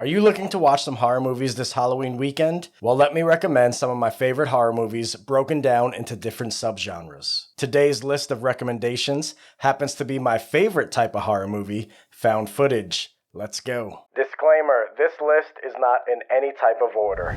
Are you looking to watch some horror movies this Halloween weekend? Well, let me recommend some of my favorite horror movies broken down into different subgenres. Today's list of recommendations happens to be my favorite type of horror movie, found footage. Let's go. Disclaimer, this list is not in any type of order.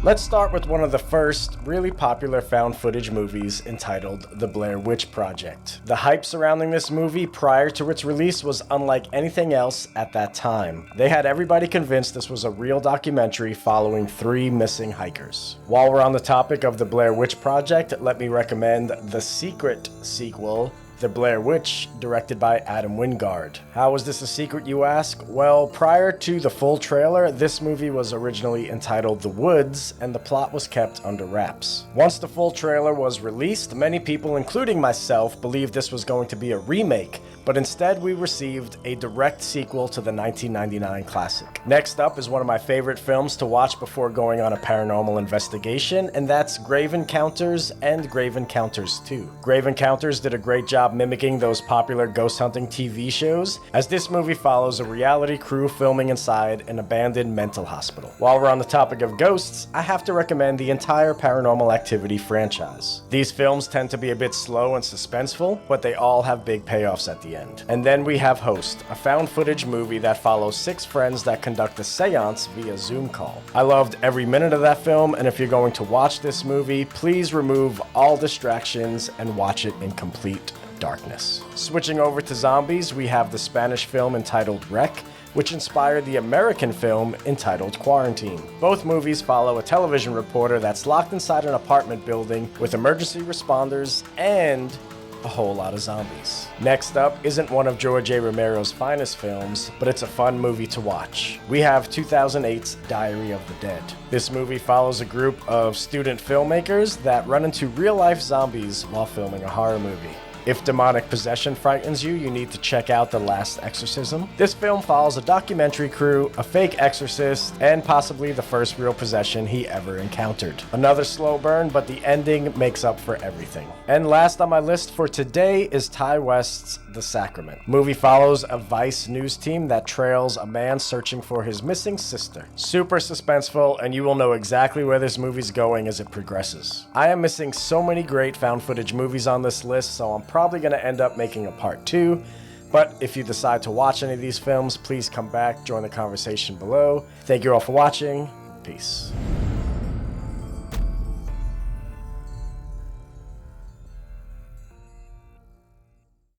Let's start with one of the first really popular found footage movies entitled The Blair Witch Project. The hype surrounding this movie prior to its release was unlike anything else at that time. They had everybody convinced this was a real documentary following 3 missing hikers. While we're on the topic of The Blair Witch Project, let me recommend the Secret sequel, The Blair Witch, directed by Adam Wingard. How is this a secret, you ask? Well, prior to the full trailer, this movie was originally entitled The Woods, and the plot was kept under wraps. Once the full trailer was released, many people, including myself, believed this was going to be a remake, but instead we received a direct sequel to the 1999 classic. Next up is one of my favorite films to watch before going on a paranormal investigation, and that's Grave Encounters and Grave Encounters 2. Grave Encounters did a great job mimicking those popular ghost hunting TV shows, as this movie follows a reality crew filming inside an abandoned mental hospital. While we're on the topic of ghosts, I have to recommend the entire Paranormal Activity franchise. These films tend to be a bit slow and suspenseful, but they all have big payoffs at the end. And then we have Host, a found footage movie that follows 6 friends that conduct a seance via Zoom call. I loved every minute of that film, and if you're going to watch this movie, please remove all distractions and watch it in complete darkness. Switching over to zombies, we have the Spanish film entitled Wreck, which inspired the American film entitled Quarantine. Both movies follow a television reporter that's locked inside an apartment building with emergency responders and a whole lot of zombies. Next up isn't one of George A. Romero's finest films, but it's a fun movie to watch. We have 2008's Diary of the Dead. This movie follows a group of student filmmakers that run into real-life zombies while filming a horror movie. If demonic possession frightens you, you need to check out The Last Exorcism. This film follows a documentary crew, a fake exorcist, and possibly the first real possession he ever encountered. Another slow burn, but the ending makes up for everything. And last on my list for today is Ty West's The Sacrament. Movie follows a Vice news team that trails a man searching for his missing sister. Super suspenseful, and you will know exactly where this movie's going as it progresses. I am missing so many great found footage movies on this list, so I'm probably going to end up making a part 2, but if you decide to watch any of these films, please come back, join the conversation below. Thank you all for watching. Peace.